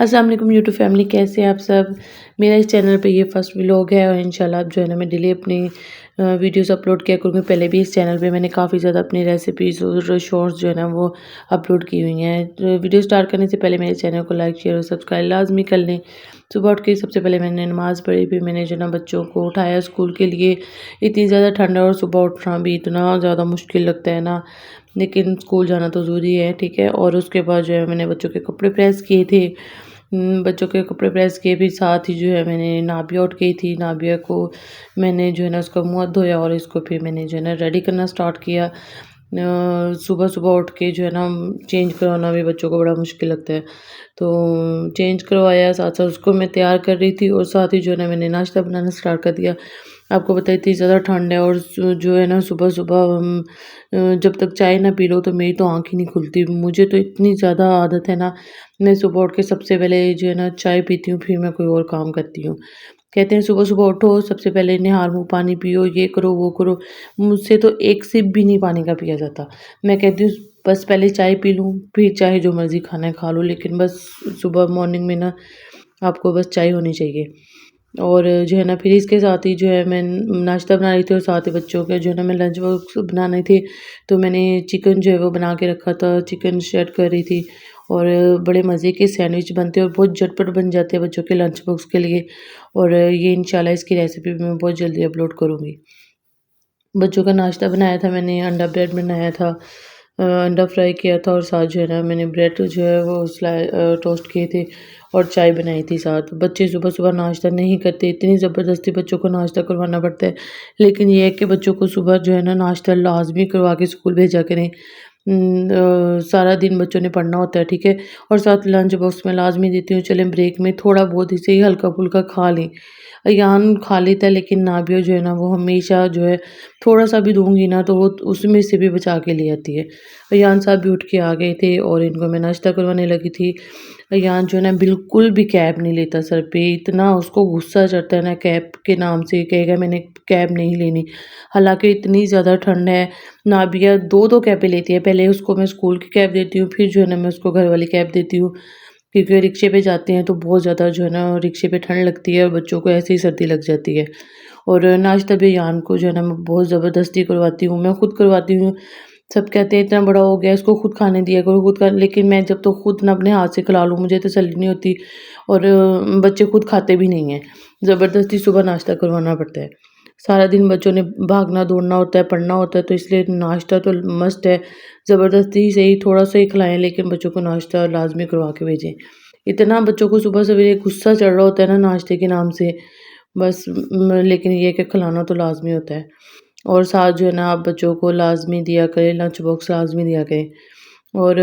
अस्सलाम वालेकुम YouTube family, कैसे हैं आप सब। मेरा इस चैनल पे ये फर्स्ट व्लॉग है और इंशाल्लाह अब जो है ना मैं डेली अपनी वीडियोस अपलोड किया करूँगी। पहले भी इस चैनल पे मैंने काफ़ी ज़्यादा अपनी रेसिपीज़ और शॉर्ट्स जो है ना वो अपलोड की हुई हैं। तो वीडियो स्टार्ट करने से पहले मेरे चैनल को लाइक शेयर और सब्सक्राइब लाजमी कर लें। सुबह उठ के सबसे पहले मैंने नमाज़ पढ़ी, फिर मैंने जो ना बच्चों को उठाया स्कूल के लिए। इतनी ज़्यादा ठंड है और सुबह उठना भी इतना ज़्यादा मुश्किल लगता है ना, लेकिन स्कूल जाना तो ज़रूरी है, ठीक है। और उसके बाद जो है मैंने बच्चों के कपड़े प्रेस किए थे। बच्चों के कपड़े प्रेस किए, फिर साथ ही जो है मैंने नाबिया उठ गई थी। नाबिया को मैंने जो है ना उसका मुँह हाथ धोया और इसको फिर मैंने जो है ना रेडी करना स्टार्ट किया। सुबह-सुबह उठ के जो है ना चेंज करवाना भी बच्चों को बड़ा मुश्किल लगता है। तो चेंज करवाया, साथ-साथ उसको मैं तैयार कर रही थी और साथ ही जो है ना मैंने नाश्ता बनाना स्टार्ट कर दिया। आपको पता है इतनी ज़्यादा ठंड है और जो है ना सुबह-सुबह जब तक चाय ना पी लो तो मेरी तो आँख ही नहीं खुलती। मुझे तो इतनी ज़्यादा आदत है ना, मैं सुबह उठ के सबसे पहले जो है ना चाय पीती हूँ, फिर मैं कोई और काम करती हूँ। कहते हैं सुबह-सुबह उठो, सबसे पहले निहार-मुँह पानी पियो, ये करो, वो करो। मुझसे तो एक सिप भी नहीं पानी का पिया जाता। मैं कहती हूँ बस पहले चाय पी लूँ, फिर चाहे जो मर्ज़ी खाना है खा लूँ, लेकिन बस सुबह मॉर्निंग में ना आपको बस चाय होनी चाहिए। और जो है ना फिर इसके साथ ही जो है मैं नाश्ता बना रही थी और साथ ही बच्चों के जो है ना मैं लंच बॉक्स बनाने थे। तो मैंने चिकन जो है वो बना के रखा था, चिकन सेट कर रही थी और बड़े मज़े के सैंडविच बनते हैं और बहुत झटपट बन जाते हैं बच्चों के लंच बॉक्स के लिए। और ये इंशाल्लाह इसकी रेसिपी भी मैं बहुत जल्दी अपलोड करूँगी। बच्चों का नाश्ता बनाया था मैंने, अंडा ब्रेड बनाया था, अंडा फ्राई किया था और साथ जो है ना मैंने ब्रेड जो है वो टोस्ट किए थे और चाय बनाई थी साथ। बच्चे सुबह-सुबह नाश्ता नहीं करते, इतनी ज़बरदस्ती बच्चों को नाश्ता करवाना पड़ता है। लेकिन ये है कि बच्चों को सुबह जो है ना नाश्ता लाज़मी करवा के स्कूल भेजा करें। सारा दिन बच्चों ने पढ़ना होता है, ठीक है? और साथ लंच बॉक्स में लाज़मी देती हूँ, चलें ब्रेक में थोड़ा बहुत ही सही हल्का-फुल्का खा लें। अयान खा लेता है लेकिन नाबिया जो है ना वो हमेशा जो है थोड़ा-सा भी दूँगी ना तो वो उसमें से भी बचा के ले आती है। अयान साहब भी उठ के आ गए थे और इनको मैं नाश्ता करवाने लगी थी। अयान जो है ना बिल्कुल भी कैप नहीं लेता सर पे, इतना उसको गुस्सा चढ़ता है ना कैप के नाम से, कहेगा मैंने कैप नहीं लेनी। हालाँकि इतनी ज़्यादा ठंड है, नाबिया 2-2 कैपें लेती है, पहले उसको मैं स्कूल की कैप देती हूँ, फिर जो है ना मैं उसको घर वाली कैप देती हूँ। क्योंकि रिक्शे पे जाते हैं तो बहुत ज़्यादा जो है ना रिक्शे पे ठंड लगती है और बच्चों को ऐसे ही सर्दी लग जाती है। और नाश्ता भी अयान को जो है ना मैं बहुत ज़बरदस्ती करवाती हूँ, मैं खुद करवाती हूँ। सब कहते हैं इतना बड़ा हो गया है इसको खुद खाने दिया करो, खुद खा, लेकिन मैं जब तो खुद ना अपने हाथ से खिला लूँ मुझे तसल्ली नहीं होती और बच्चे खुद खाते भी नहीं हैं। ज़बरदस्ती सुबह नाश्ता करवाना पड़ता है। सारा दिन बच्चों ने भागना दौड़ना होता है, पढ़ना होता है, तो इसलिए नाश्ता तो मस्ट है। ज़बरदस्ती से ही थोड़ा-सा ही खिलाएँ लेकिन बच्चों को नाश्ता लाज़मी करवा के भेजें। इतना बच्चों को सुबह सवेरे गुस्सा चढ़ रहा होता है ना नाश्ते के नाम से, बस लेकिन ये है कि खिलाना तो लाज़मी होता है। और साथ जो है ना आप बच्चों को लाज़मी दिया करें, लंच बॉक्स लाज़मी दिया करें। और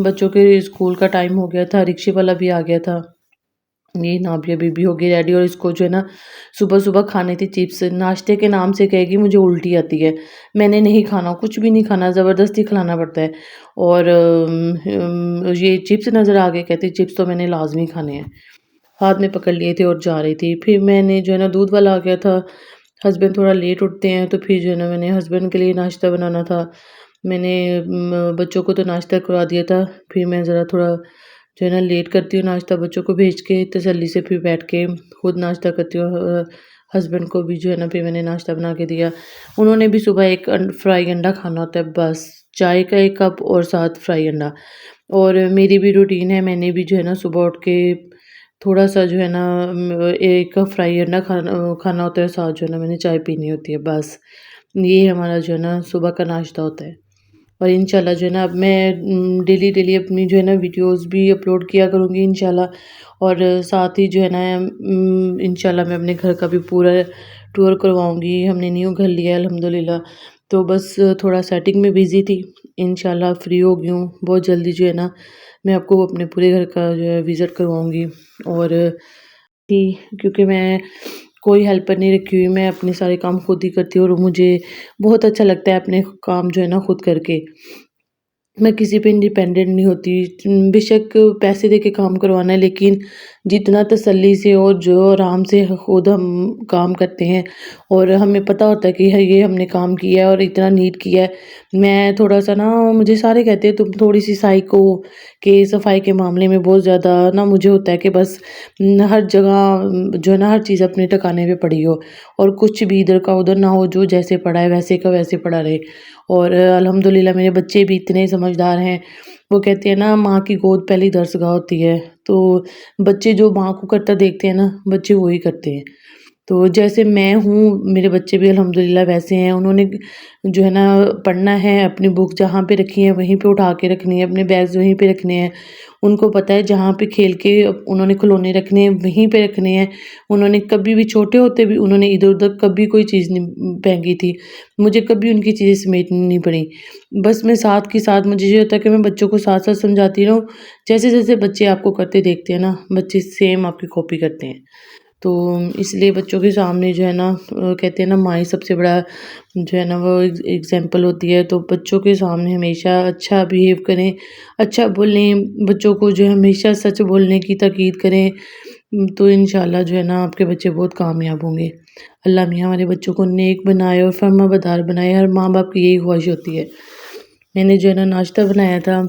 बच्चों के स्कूल का टाइम हो गया था, रिक्शे वाला भी आ गया था। ये नाबिया बीबी हो गई रेडी और इसको जो है ना सुबह-सुबह खाने थी चिप्स, नाश्ते के नाम से कहेगी मुझे उल्टी आती है। मैंने नहीं खाना, कुछ भी नहीं खाना, ज़बरदस्ती खिलाना पड़ता है। और ये चिप्स नज़र आ गए, कहती चिप्स तो मैंने लाज़मी खाने हैं। हाथ में पकड़ लिए थे और जा रही थी। फिर मैंने जो है ना दूध वाला आ गया था, हस्बैंड थोड़ा लेट उठते हैं तो फिर जो है ना मैंने हस्बैंड के लिए नाश्ता बनाना था। मैंने बच्चों को तो नाश्ता करवा दिया था, फिर मैं ज़रा थोड़ा जो है ना लेट करती हूँ नाश्ता, बच्चों को भेज के तसल्ली से फिर बैठ के खुद नाश्ता करती हूँ। हस्बैंड को भी जो है ना फिर मैंने नाश्ता बना के दिया। उन्होंने भी सुबह एक फ्राई अंडा खाना होता है बस, चाय का 1 कप और साथ फ्राई अंडा। और मेरी भी रूटीन है, मैंने भी जो है ना सुबह उठ के थोड़ा-सा जो है ना 1 कप फ्राई अंडा खाना होता है, साथ जो है ना मैंने चाय पीनी होती है बस। ये हमारा जो है ना सुबह का नाश्ता होता है। और इंशाल्लाह जो है ना अब मैं डेली अपनी जो है ना वीडियोज़ भी अपलोड किया करूँगी इंशाल्लाह। और साथ ही जो है ना इंशाल्लाह मैं अपने घर का भी पूरा टूर करवाऊँगी। हमने न्यू घर लिया है अल्हम्दुलिल्लाह, तो बस थोड़ा सेटिंग में बिज़ी थी। इंशाल्लाह फ्री हो गई हूँ, बहुत जल्दी जो है ना मैं आपको अपने पूरे घर का जो है विज़िट करवाऊँगी। और थी क्योंकि मैं कोई हेल्पर नहीं रखी हुई, मैं अपने सारे काम खुद ही करती हूँ और मुझे बहुत अच्छा लगता है अपने काम जो है ना खुद करके। मैं किसी पे इंडिपेंडेंट नहीं होती। बेशक पैसे दे के काम करवाना है, लेकिन जितना तसल्ली से और जो आराम से खुद हम काम करते हैं और हमें पता होता है कि है ये हमने काम किया है और इतना नीट किया है। मैं थोड़ा-सा ना, मुझे सारे कहते हैं तुम थोड़ी-सी साइको हो कि सफाई के मामले में बहुत ज़्यादा ना, मुझे होता है कि बस हर जगह जो है ना, हर चीज़ अपने ठिकाने पे पड़ी हो और कुछ भी इधर का उधर ना हो, जो जैसे पड़ा है वैसे का वैसे पड़ा रहे। और अल्हम्दुलिल्लाह मेरे बच्चे भी इतने समझदार हैं। वो कहते हैं ना, माँ की गोद पहली दरसगाह होती है। तो बच्चे जो माँ को करता देखते हैं ना, बच्चे वही करते हैं। तो जैसे मैं हूँ, मेरे बच्चे भी अल्हम्दुलिल्लाह वैसे हैं। उन्होंने जो है ना, पढ़ना है, अपनी बुक जहाँ पे रखी है वहीं पे उठा के रखनी है, अपने बैग्स वहीं पे रखने हैं। उनको पता है जहाँ पे खेल के उन्होंने खिलौने रखने हैं वहीं पे रखने हैं। उन्होंने कभी भी, छोटे होते भी उन्होंने इधर-उधर कभी कोई चीज़ नहीं फेंकी थी। मुझे कभी उनकी चीज़ें समेटनी नहीं पड़ी। बस मैं साथ के साथ, मुझे ये होता है कि मैं बच्चों को साथ-साथ समझाती रहूँ। जैसे-जैसे बच्चे आपको करते देखते हैं ना, बच्चे सेम आपकी कॉपी करते हैं। तो इसलिए बच्चों के सामने जो है ना, कहते हैं ना, माँ ही सबसे बड़ा जो है ना वो एग्ज़ाम्पल होती है। तो बच्चों के सामने हमेशा अच्छा बिहेव करें, अच्छा बोलें, बच्चों को जो है हमेशा सच बोलने की ताकीद करें। तो इंशाल्लाह जो है ना, आपके बच्चे बहुत कामयाब होंगे। अल्लाह मियाँ हमारे बच्चों को नेक बनाए और फर्माबरदार बनाए, हर माँ-बाप की यही ख्वाहिश होती है। मैंने जो है ना नाश्ता बनाया था।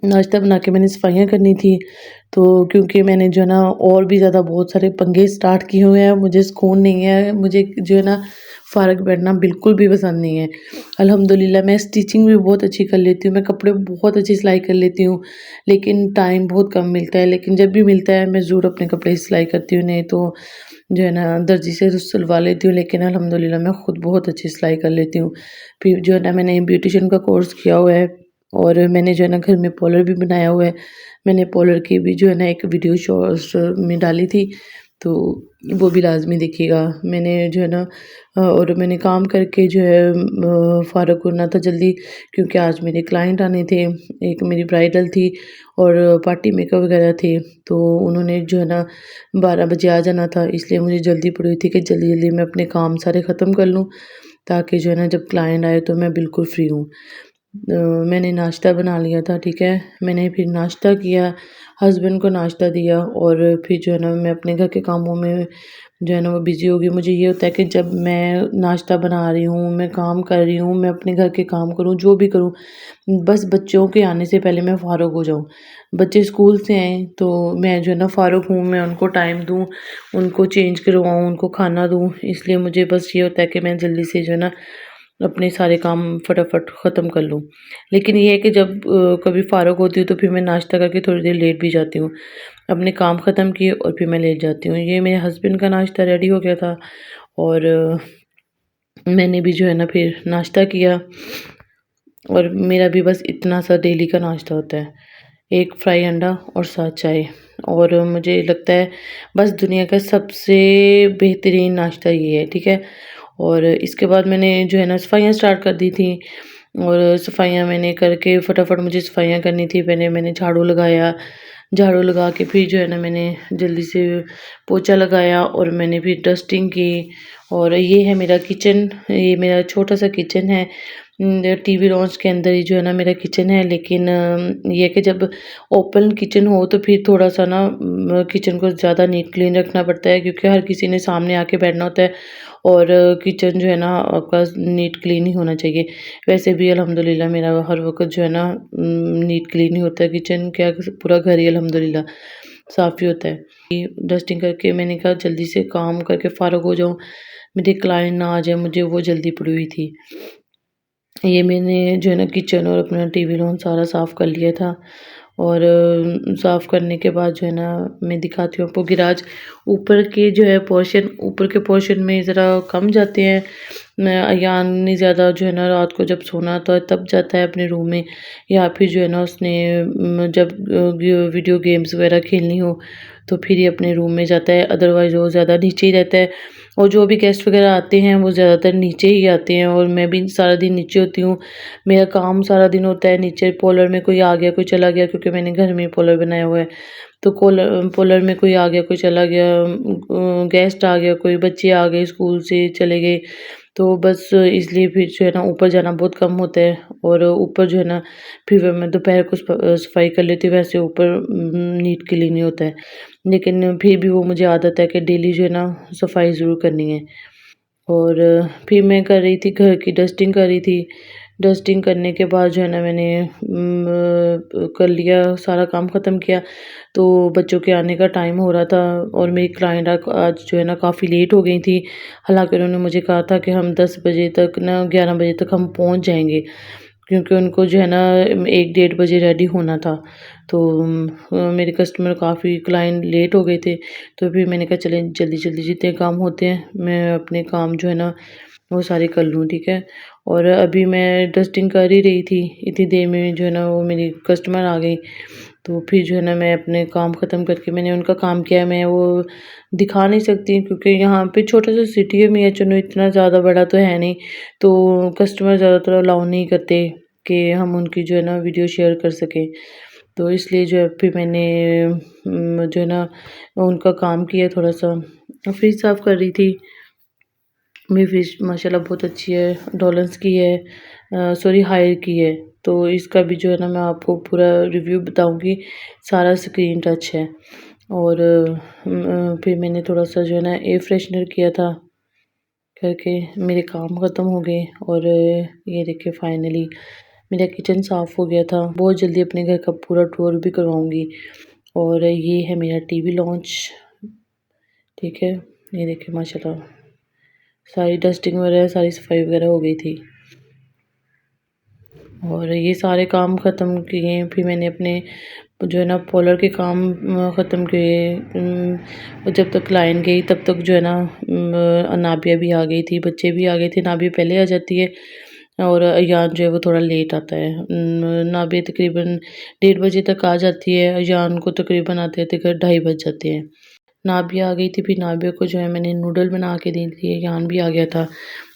नाश्ता बना के मैंने सफाइयाँ करनी थी, तो क्योंकि मैंने जो है ना और भी ज़्यादा बहुत सारे पंगे स्टार्ट किए हुए हैं, मुझे सुकून नहीं है, मुझे जो है ना फ़ारग बैठना बिल्कुल भी पसंद नहीं है। अल्हम्दुलिल्लाह मैं स्टिचिंग भी बहुत अच्छी कर लेती हूँ, मैं कपड़े बहुत अच्छी सिलाई कर लेती हूँ, लेकिन टाइम बहुत कम मिलता है। लेकिन जब भी मिलता है मैं ज़रूर अपने कपड़े सिलाई करती हूँ, नहीं तो जो है ना दर्जी से सिलवा लेती हूँ। लेकिन अल्हम्दुलिल्लाह मैं खुद बहुत अच्छी सिलाई कर लेती हूँ। फिर जो है ना, मैंने ब्यूटिशियन का कोर्स किया हुआ है और मैंने जो है ना घर में पार्लर भी बनाया हुआ है। मैंने पार्लर की भी जो है ना एक वीडियो शॉर्ट्स में डाली थी, तो वो भी लाज़मी देखिएगा। मैंने जो है ना और मैंने काम करके जो है फ़ारग होना था जल्दी, क्योंकि आज मेरे क्लाइंट आने थे। एक मेरी ब्राइडल थी और पार्टी मेकअप वगैरह थे, तो उन्होंने जो है ना 12 बजे आ जाना था, इसलिए मुझे जल्दी पड़ी हुई थी कि जल्दी-जल्दी मैं अपने काम सारे ख़त्म कर लूँ, ताकि जो है ना जब क्लाइंट आए तो मैं बिल्कुल फ्री हूँ। मैंने नाश्ता बना लिया था, ठीक है। मैंने फिर नाश्ता किया, हस्बैंड को नाश्ता दिया और फिर जो है ना मैं अपने घर के कामों में जो है ना वो बिज़ी हो गई। मुझे ये होता है कि जब मैं नाश्ता बना रही हूँ, मैं काम कर रही हूँ, मैं अपने घर के काम करूँ, जो भी करूँ, बस बच्चों के आने से पहले मैं फ़ारुग हो जाऊँ। बच्चे स्कूल से आएँ तो मैं जो है ना फ़ारुग हूँ, मैं उनको टाइम दूँ, उनको चेंज करवाऊँ, उनको खाना दूँ। इसलिए मुझे बस ये होता है कि मैं जल्दी से जो है ना अपने सारे काम फटाफट ख़त्म कर लूँ। लेकिन ये है कि जब कभी फ़ारुग होती हूँ तो फिर मैं नाश्ता करके थोड़ी देर लेट भी जाती हूँ। अपने काम ख़त्म किए और फिर मैं लेट जाती हूँ। ये मेरे हस्बैंड का नाश्ता रेडी हो गया था और मैंने भी जो है ना फिर नाश्ता किया और मेरा भी बस इतना सा डेली का नाश्ता होता है। एक फ्राई अंडा और साथ चाय। और मुझे लगता है बस दुनिया का सबसे बेहतरीन नाश्ता ये है, ठीक है? और इसके बाद मैंने जो है ना सफाइयाँ स्टार्ट कर दी थी और सफाइयाँ मैंने करके फटाफट मुझे सफाइयाँ करनी थी। पहले मैंने झाड़ू लगाया, झाड़ू लगा के फिर जो है ना मैंने जल्दी से पोछा लगाया और मैंने फिर डस्टिंग की। और ये है मेरा किचन, ये मेरा छोटा-सा किचन है। टीवी लॉन्च के अंदर ही जो है ना मेरा किचन है, लेकिन ये है कि जब ओपन किचन हो तो फिर थोड़ा-सा ना किचन को ज़्यादा नीट क्लीन रखना पड़ता है, क्योंकि हर किसी ने सामने आके बैठना होता है और किचन जो है ना आपका नीट क्लीन ही होना चाहिए। वैसे भी अल्हम्दुलिल्लाह मेरा हर वक़्त जो है ना नीट क्लीन ही होता है, किचन क्या पूरा घर ही अल्हम्दुलिल्लाह साफ़ ही होता है। ये डस्टिंग करके मैंने कहा जल्दी से काम करके फ़ारुग हो जाऊँ, मेरे क्लाइंट ना आ जाए, मुझे वो जल्दी पड़ी हुई थी। ये मैंने जो है ना किचन और अपना टीवी लॉन सारा साफ़ कर लिया था और साफ़ करने के बाद जो है ना मैं दिखाती हूँ आपको गिराज। ऊपर के जो है पोर्शन, ऊपर के पोर्शन में ज़रा कम जाते हैं। अयान ने ज़्यादा जो है ना रात को जब सोना होता है तब जाता है अपने रूम में, या फिर जो है ना उसने जब वीडियो गेम्स वगैरह खेलनी हो तो फिर ही अपने रूम में जाता है, अदरवाइज़ वो ज़्यादा नीचे ही रहता है। और जो भी गेस्ट वगैरह आते हैं वो ज़्यादातर नीचे ही आते हैं और मैं भी सारा दिन नीचे होती हूँ। मेरा काम सारा दिन होता है नीचे, पार्लर में कोई आ गया, कोई चला गया, क्योंकि मैंने घर में ही पार्लर बनाया हुआ है। तो पोलर में कोई आ गया, कोई चला गया, गेस्ट आ गया, कोई बच्चे आ गए स्कूल से चले गए, तो बस इसलिए फिर जो है ना ऊपर जाना बहुत कम होता है। और ऊपर जो है ना फिर मैं दोपहर को सफाई कर लेती हूँ, वैसे ऊपर नीट क्लीन नहीं होता है, लेकिन फिर भी वो मुझे आदत है कि डेली जो है ना सफाई ज़रूर करनी है। और फिर मैं कर रही थी, घर की डस्टिंग कर रही थी। डस्टिंग करने के बाद जो है ना मैंने कर लिया, सारा काम ख़त्म किया। तो बच्चों के आने का टाइम हो रहा था और मेरी क्लाइंट आज जो है ना काफ़ी लेट हो गई थी। हालाँकि उन्होंने मुझे कहा था कि हम 10 बजे तक ना 11 बजे तक हम पहुँच जाएँगे, क्योंकि उनको जो है ना 1 डेढ़ बजे रेडी होना था। तो मेरे कस्टमर काफ़ी क्लाइंट लेट हो गए थे, तो फिर मैंने कहा चलें जल्दी-जल्दी जितने काम होते हैं मैं अपने काम जो है ना वो सारे कर लूँ, ठीक है। और अभी मैं डस्टिंग कर ही रही थी, इतनी देर में जो है ना वो मेरी कस्टमर आ गई। तो फिर जो है ना मैं अपने काम ख़त्म करके मैंने उनका काम किया। मैं वो दिखा नहीं सकती क्योंकि यहाँ पे छोटा-सा सिटी है, मियाचुन इतना ज़्यादा बड़ा तो है नहीं, तो कस्टमर ज़्यादातर अलाउ नहीं करते कि हम उनकी जो है ना वीडियो शेयर कर सकें। तो इसलिए जो है फिर मैंने जो है ना उनका काम किया थोड़ा-सा। फ्रिज साफ़ कर रही थी। मेरी फ्रिज माशाल्लाह बहुत अच्छी है, डॉलर्स की है, सॉरी हायर की है। तो इसका भी जो है ना मैं आपको पूरा रिव्यू बताऊँगी, सारा स्क्रीन टच है। और फिर मैंने थोड़ा-सा जो है ना एयर फ्रेशनर किया था करके मेरे काम ख़त्म हो गए। और ये देखिए फाइनली मेरा किचन साफ़ हो गया था। बहुत जल्दी अपने घर का पूरा टूर भी करवाऊँगी। और ये है मेरा टीवी लॉन्च, ठीक है। ये देखिए माशाल्लाह सारी डस्टिंग वगैरह, सारी सफाई वगैरह हो गई थी। और ये सारे काम ख़त्म किए, फिर मैंने अपने जो है ना पॉलर के काम ख़त्म किए। जब तक क्लाइंट गई तब तक जो है ना नाबिया भी आ गई थी, बच्चे भी आ गए थे। नाबिया पहले आ जाती है और अयान जो है वो थोड़ा लेट आता है। नाबिया तकरीबन 1:30 बजे तक आ जाती है, अयान को तकरीबन आते-आते घर 2:30 बज जाते हैं। नाबिया आ गई थी, फिर नाबिया को जो है मैंने नूडल बना के दे दिए, अयान भी आ गया था।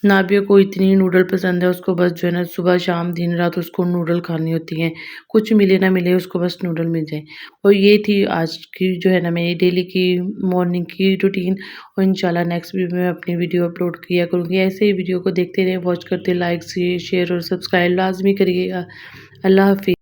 नाबिया को इतनी नूडल पसंद है, उसको बस जो है ना सुबह शाम दिन रात उसको नूडल खानी होती हैं। कुछ मिले ना मिले उसको बस नूडल मिल जाए। और ये थी आज की जो है ना मेरी डेली की मॉर्निंग की रूटीन। और इंशाल्लाह नेक्स्ट वीडियो में अपनी वीडियो अपलोड किया करूँगी। ऐसे ही वीडियो को देखते रहें, वॉच करते, लाइक शेयर और सब्सक्राइब लाज़मी करिएगा। अल्लाह हाफ़िज़।